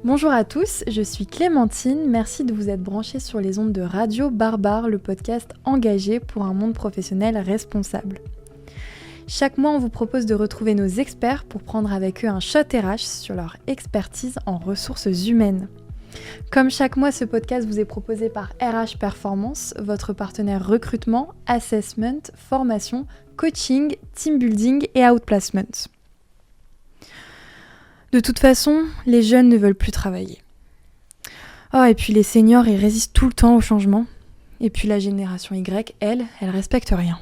Bonjour à tous, je suis Clémentine, merci de vous être branchés sur les ondes de Radio Barbare, le podcast engagé pour un monde professionnel responsable. Chaque mois, on vous propose de retrouver nos experts pour prendre avec eux un shot RH sur leur expertise en ressources humaines. Comme chaque mois, ce podcast vous est proposé par RH Performance, votre partenaire recrutement, assessment, formation, coaching, team building et outplacement. De toute façon, les jeunes ne veulent plus travailler. Oh, et puis les seniors, ils résistent tout le temps au changement. Et puis la génération Y, elle respecte rien.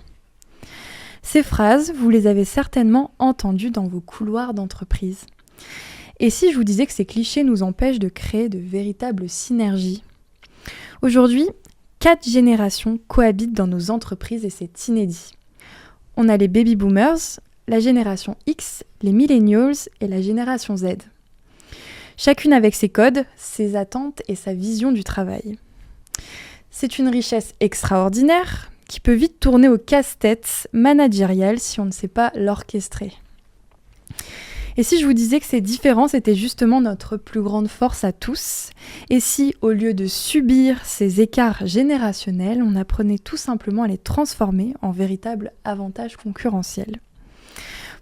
Ces phrases, vous les avez certainement entendues dans vos couloirs d'entreprise. Et si je vous disais que ces clichés nous empêchent de créer de véritables synergies ? Aujourd'hui, 4 générations cohabitent dans nos entreprises et c'est inédit. On a les baby boomers, la génération X, les millennials et la génération Z. Chacune avec ses codes, ses attentes et sa vision du travail. C'est une richesse extraordinaire qui peut vite tourner au casse-tête managérial si on ne sait pas l'orchestrer. Et si je vous disais que ces différences étaient justement notre plus grande force à tous, et si au lieu de subir ces écarts générationnels, on apprenait tout simplement à les transformer en véritables avantages concurrentiels.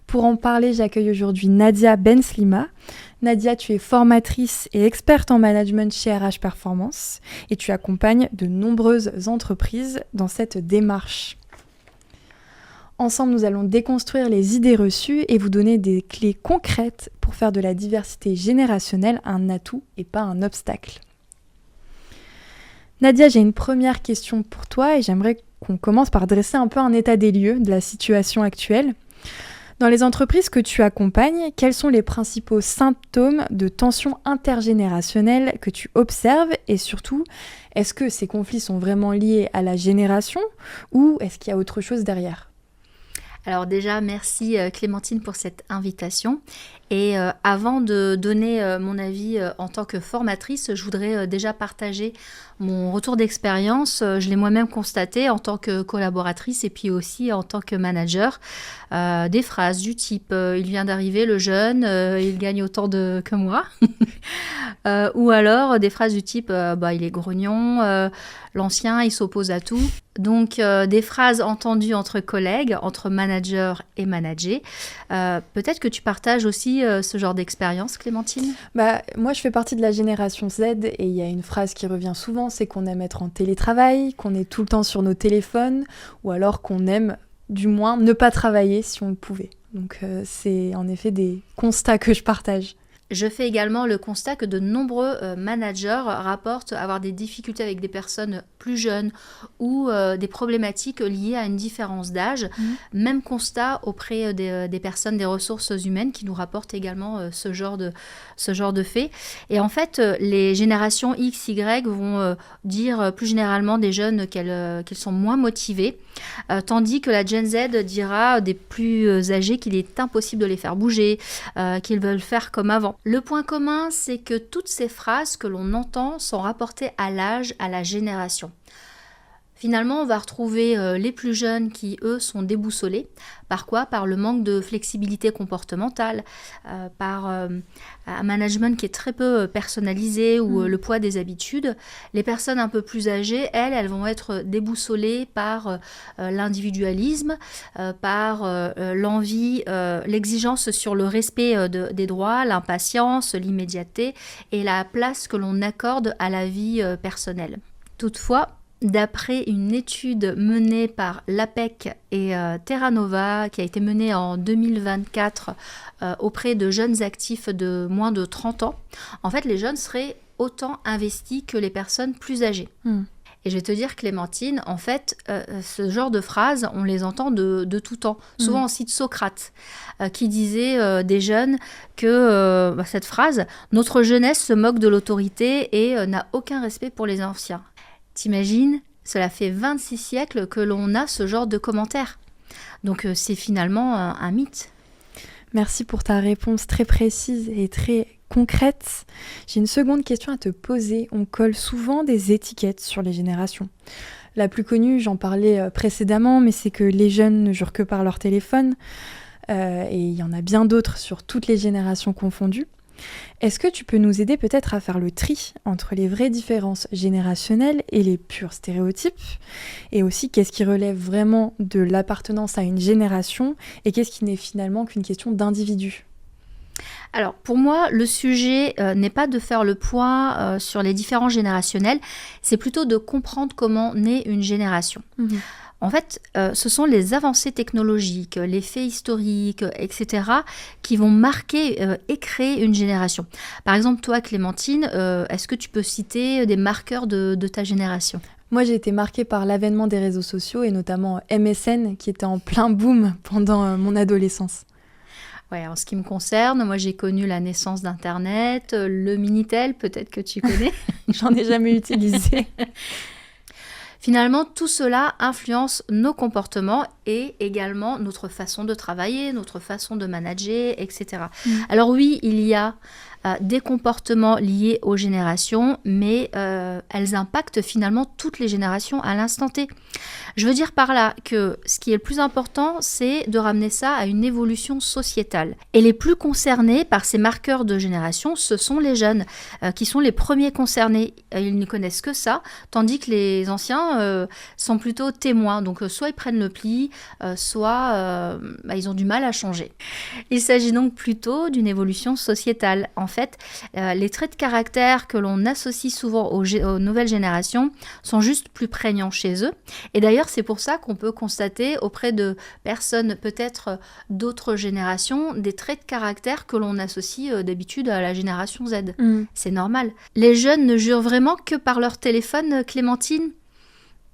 Pour en parler, j'accueille aujourd'hui Nadia Benslima. Nadia, tu es formatrice et experte en management chez RH Performance et tu accompagnes de nombreuses entreprises dans cette démarche. Ensemble, nous allons déconstruire les idées reçues et vous donner des clés concrètes pour faire de la diversité générationnelle un atout et pas un obstacle. Nadia, j'ai une première question pour toi et j'aimerais qu'on commence par dresser un peu un état des lieux de la situation actuelle. Dans les entreprises que tu accompagnes, quels sont les principaux symptômes de tension intergénérationnelle que tu observes et surtout, est-ce que ces conflits sont vraiment liés à la génération ou est-ce qu'il y a autre chose derrière ? Alors déjà, merci Clémentine pour cette invitation. Et avant de donner mon avis en tant que formatrice, je voudrais déjà partager mon retour d'expérience. Je l'ai moi-même constaté en tant que collaboratrice et puis aussi en tant que manager. Des phrases du type il vient d'arriver le jeune, il gagne autant que moi. Ou alors des phrases du type il est grognon, l'ancien il s'oppose à tout. Donc des phrases entendues entre collègues, entre managers et managés. Peut-être que tu partages aussi ce genre d'expérience, Clémentine ? Moi, je fais partie de la génération Z et il y a une phrase qui revient souvent, c'est qu'on aime être en télétravail, qu'on est tout le temps sur nos téléphones ou alors qu'on aime du moins ne pas travailler si on le pouvait. Donc c'est en effet des constats que je partage. Je fais également le constat que de nombreux managers rapportent avoir des difficultés avec des personnes plus jeunes ou des problématiques liées à une différence d'âge. Même constat auprès des personnes des ressources humaines qui nous rapportent également ce genre de faits. Et en fait, les générations X, Y vont dire plus généralement des jeunes qu'elles sont moins motivées, tandis que la Gen Z dira des plus âgés qu'il est impossible de les faire bouger, qu'ils veulent faire comme avant. Le point commun, c'est que toutes ces phrases que l'on entend sont rapportées à l'âge, à la génération. Finalement, on va retrouver les plus jeunes qui, eux, sont déboussolés. Par quoi ? Par le manque de flexibilité comportementale, par un management qui est très peu personnalisé ou le poids des habitudes. Les personnes un peu plus âgées, elles vont être déboussolées par l'individualisme, par l'envie, l'exigence sur le respect des droits, l'impatience, l'immédiateté et la place que l'on accorde à la vie personnelle. Toutefois, d'après une étude menée par l'APEC et Terra Nova, qui a été menée en 2024 auprès de jeunes actifs de moins de 30 ans, en fait, les jeunes seraient autant investis que les personnes plus âgées. Et je vais te dire, Clémentine, en fait, ce genre de phrases, on les entend de tout temps. Souvent, on cite Socrate, qui disait des jeunes que cette phrase « Notre jeunesse se moque de l'autorité et n'a aucun respect pour les anciens ». T'imagines, cela fait 26 siècles que l'on a ce genre de commentaires. Donc c'est finalement un mythe. Merci pour ta réponse très précise et très concrète. J'ai une seconde question à te poser. On colle souvent des étiquettes sur les générations. La plus connue, j'en parlais précédemment, mais c'est que les jeunes ne jurent que par leur téléphone. Et il y en a bien d'autres sur toutes les générations confondues. Est-ce que tu peux nous aider peut-être à faire le tri entre les vraies différences générationnelles et les purs stéréotypes? Et aussi, qu'est-ce qui relève vraiment de l'appartenance à une génération et qu'est-ce qui n'est finalement qu'une question d'individu? Alors, pour moi, le sujet n'est pas de faire le point sur les différences générationnelles, c'est plutôt de comprendre comment naît une génération. En fait, ce sont les avancées technologiques, les faits historiques, etc., qui vont marquer et créer une génération. Par exemple, toi, Clémentine, est-ce que tu peux citer des marqueurs de ta génération ? Moi, j'ai été marquée par l'avènement des réseaux sociaux et notamment MSN qui était en plein boom pendant mon adolescence. Ouais, en ce qui me concerne, moi j'ai connu la naissance d'Internet, le Minitel, peut-être que tu connais. J'en ai jamais utilisé. Finalement, tout cela influence nos comportements et également notre façon de travailler, notre façon de manager, etc. Alors oui, il y a des comportements liés aux générations, mais elles impactent finalement toutes les générations à l'instant T. Je veux dire par là que ce qui est le plus important, c'est de ramener ça à une évolution sociétale. Et les plus concernés par ces marqueurs de génération, ce sont les jeunes, qui sont les premiers concernés. Ils ne connaissent que ça, tandis que les anciens sont plutôt témoins. Donc soit ils prennent le pli, soit ils ont du mal à changer. Il s'agit donc plutôt d'une évolution sociétale. En fait, les traits de caractère que l'on associe souvent aux nouvelles générations sont juste plus prégnants chez eux. Et d'ailleurs, c'est pour ça qu'on peut constater auprès de personnes peut-être d'autres générations des traits de caractère que l'on associe d'habitude à la génération Z. C'est normal. Les jeunes ne jurent vraiment que par leur téléphone, Clémentine ?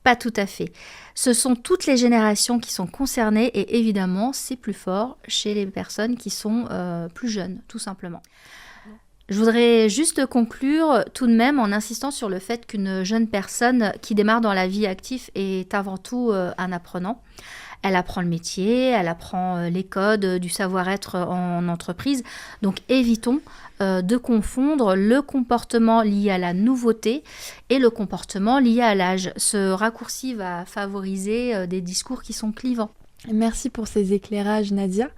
Pas tout à fait. Ce sont toutes les générations qui sont concernées et évidemment, c'est plus fort chez les personnes qui sont plus jeunes, tout simplement. Je voudrais juste conclure tout de même en insistant sur le fait qu'une jeune personne qui démarre dans la vie active est avant tout un apprenant. Elle apprend le métier, elle apprend les codes du savoir-être en entreprise. Donc évitons de confondre le comportement lié à la nouveauté et le comportement lié à l'âge. Ce raccourci va favoriser des discours qui sont clivants. Merci pour ces éclairages, Nadia.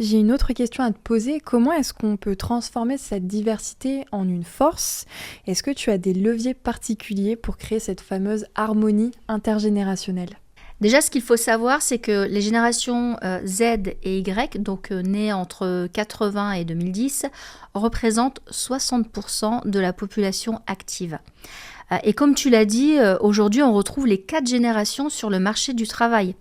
J'ai une autre question à te poser. Comment est-ce qu'on peut transformer cette diversité en une force? Est-ce que tu as des leviers particuliers pour créer cette fameuse harmonie intergénérationnelle? Déjà, ce qu'il faut savoir, c'est que les générations Z et Y, donc nées entre 80 et 2010, représentent 60% de la population active. Et comme tu l'as dit, aujourd'hui, on retrouve les 4 générations sur le marché du travail.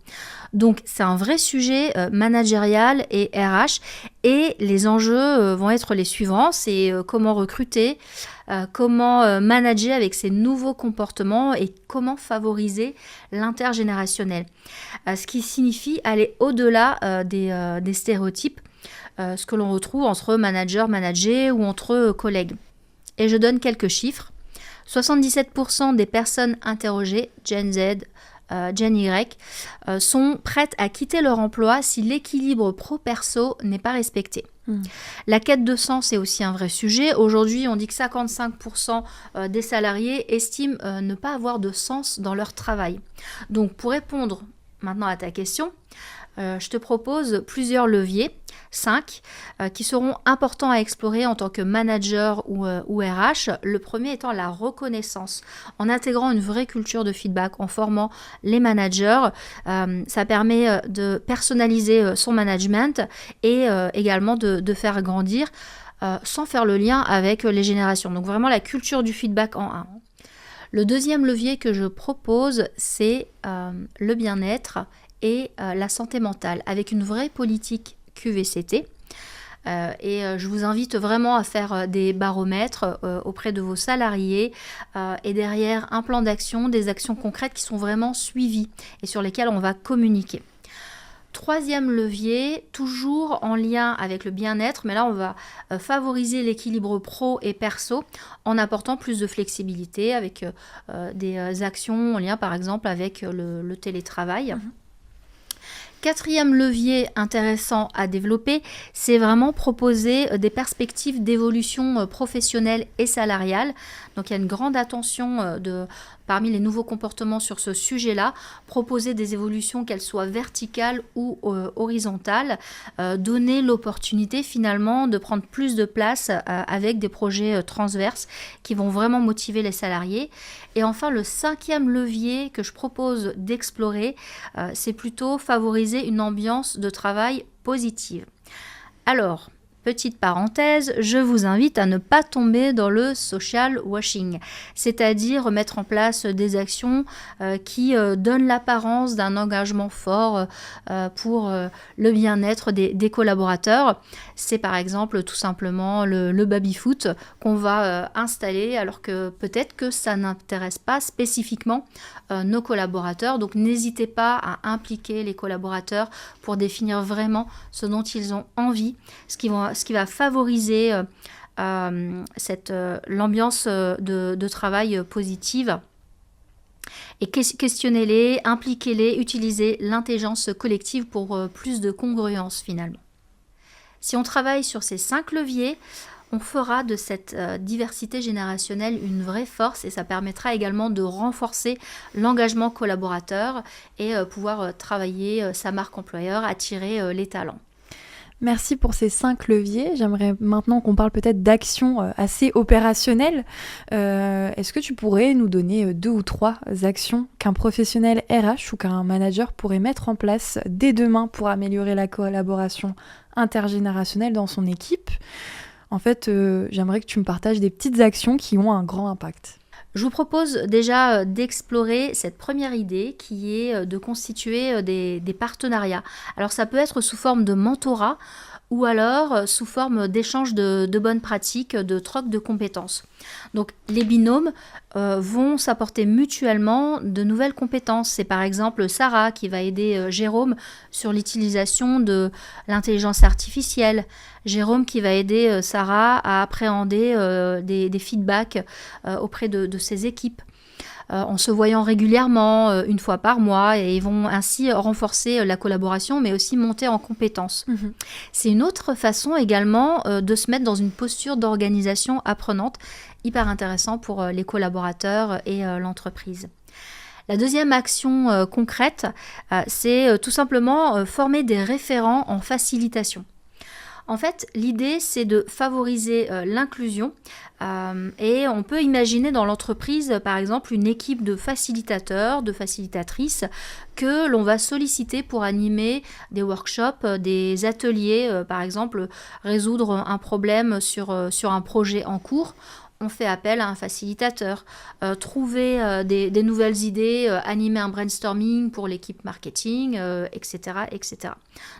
Donc, c'est un vrai sujet managérial et RH. Et les enjeux vont être les suivants. C'est comment recruter, comment manager avec ces nouveaux comportements et comment favoriser l'intergénérationnel. Ce qui signifie aller au-delà des stéréotypes, ce que l'on retrouve entre manager ou entre collègues. Et je donne quelques chiffres. 77% des personnes interrogées, Gen Z, Gen Y, sont prêtes à quitter leur emploi si l'équilibre pro-perso n'est pas respecté. La quête de sens est aussi un vrai sujet. Aujourd'hui, on dit que 55% des salariés estiment ne pas avoir de sens dans leur travail. Donc, pour répondre maintenant à ta question, je te propose plusieurs leviers, 5, qui seront importants à explorer en tant que manager ou RH. Le premier étant la reconnaissance. En intégrant une vraie culture de feedback, en formant les managers, ça permet de personnaliser son management et également de faire grandir sans faire le lien avec les générations. Donc vraiment la culture du feedback en un. Le deuxième levier que je propose, c'est le bien-être et la santé mentale, avec une vraie politique QVCT. Et je vous invite vraiment à faire des baromètres auprès de vos salariés et derrière un plan d'action, des actions concrètes qui sont vraiment suivies et sur lesquelles on va communiquer. Troisième levier, toujours en lien avec le bien-être, mais là on va favoriser l'équilibre pro et perso en apportant plus de flexibilité avec des actions en lien par exemple avec le télétravail. Quatrième levier intéressant à développer, c'est vraiment proposer des perspectives d'évolution professionnelle et salariale. Donc il y a une grande attention de parmi les nouveaux comportements sur ce sujet-là, proposer des évolutions, qu'elles soient verticales ou horizontales, donner l'opportunité finalement de prendre plus de place avec des projets transverses qui vont vraiment motiver les salariés. Et enfin, le 5e levier que je propose d'explorer, c'est plutôt favoriser une ambiance de travail positive. Alors, petite parenthèse, je vous invite à ne pas tomber dans le social washing, c'est-à-dire mettre en place des actions qui donnent l'apparence d'un engagement fort pour le bien-être des collaborateurs. C'est par exemple tout simplement le baby-foot qu'on va installer alors que peut-être que ça n'intéresse pas spécifiquement nos collaborateurs. Donc n'hésitez pas à impliquer les collaborateurs pour définir vraiment ce dont ils ont envie, ce qui va favoriser l'ambiance de travail positive. Et questionnez-les, impliquez-les, utilisez l'intelligence collective pour plus de congruence finalement. Si on travaille sur ces 5 leviers, on fera de cette diversité générationnelle une vraie force et ça permettra également de renforcer l'engagement collaborateur et pouvoir travailler sa marque employeur, attirer les talents. Merci pour ces 5 leviers. J'aimerais maintenant qu'on parle peut-être d'actions assez opérationnelles. Est-ce que tu pourrais nous donner 2 ou 3 actions qu'un professionnel RH ou qu'un manager pourrait mettre en place dès demain pour améliorer la collaboration intergénérationnelle dans son équipe ? En fait, j'aimerais que tu me partages des petites actions qui ont un grand impact. Je vous propose déjà d'explorer cette première idée qui est de constituer des partenariats. Alors ça peut être sous forme de mentorat ou alors sous forme d'échange de bonnes pratiques, de troc de compétences. Donc les binômes vont s'apporter mutuellement de nouvelles compétences. C'est par exemple Sarah qui va aider Jérôme sur l'utilisation de l'intelligence artificielle. Jérôme qui va aider Sarah à appréhender des feedbacks auprès de ses équipes. En se voyant régulièrement, une fois par mois, et ils vont ainsi renforcer la collaboration, mais aussi monter en compétences. C'est une autre façon également de se mettre dans une posture d'organisation apprenante, hyper intéressant pour les collaborateurs et l'entreprise. La deuxième action concrète, c'est tout simplement former des référents en facilitation. En fait, l'idée, c'est de favoriser l'inclusion et on peut imaginer dans l'entreprise, par exemple, une équipe de facilitateurs, de facilitatrices que l'on va solliciter pour animer des workshops, des ateliers, par exemple, résoudre un problème sur un projet en cours. On fait appel à un facilitateur, trouver des nouvelles idées, animer un brainstorming pour l'équipe marketing, etc., etc.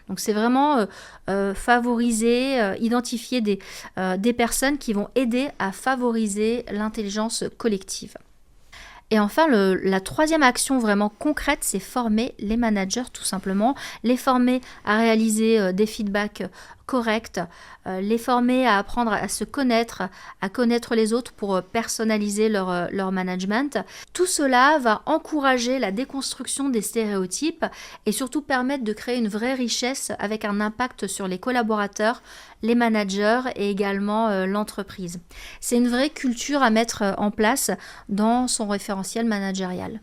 Donc c'est vraiment favoriser, identifier des personnes qui vont aider à favoriser l'intelligence collective. Et enfin, la troisième action vraiment concrète, c'est former les managers tout simplement, les former à réaliser des feedbacks corrects, les former à apprendre à se connaître, à connaître les autres pour personnaliser leur management. Tout cela va encourager la déconstruction des stéréotypes et surtout permettre de créer une vraie richesse avec un impact sur les collaborateurs, les managers et également l'entreprise. C'est une vraie culture à mettre en place dans son référentiel managérial.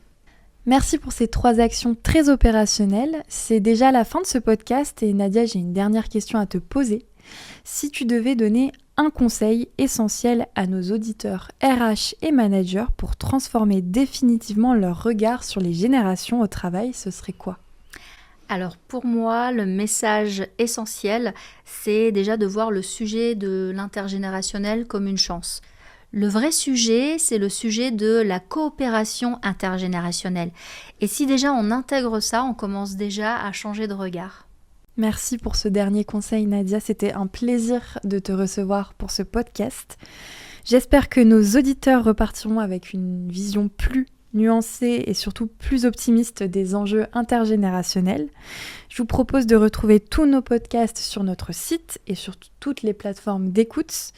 Merci pour ces 3 actions très opérationnelles. C'est déjà la fin de ce podcast et Nadia, j'ai une dernière question à te poser. Si tu devais donner un conseil essentiel à nos auditeurs RH et managers pour transformer définitivement leur regard sur les générations au travail, ce serait quoi ? Alors pour moi, le message essentiel, c'est déjà de voir le sujet de l'intergénérationnel comme une chance. Le vrai sujet, c'est le sujet de la coopération intergénérationnelle. Et si déjà on intègre ça, on commence déjà à changer de regard. Merci pour ce dernier conseil, Nadia. C'était un plaisir de te recevoir pour ce podcast. J'espère que nos auditeurs repartiront avec une vision plus nuancée et surtout plus optimiste des enjeux intergénérationnels. Je vous propose de retrouver tous nos podcasts sur notre site et sur toutes les plateformes d'écoute.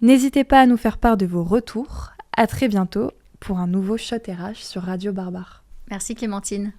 N'hésitez pas à nous faire part de vos retours. À très bientôt pour un nouveau Shot RH sur Radio Barbare. Merci Clémentine.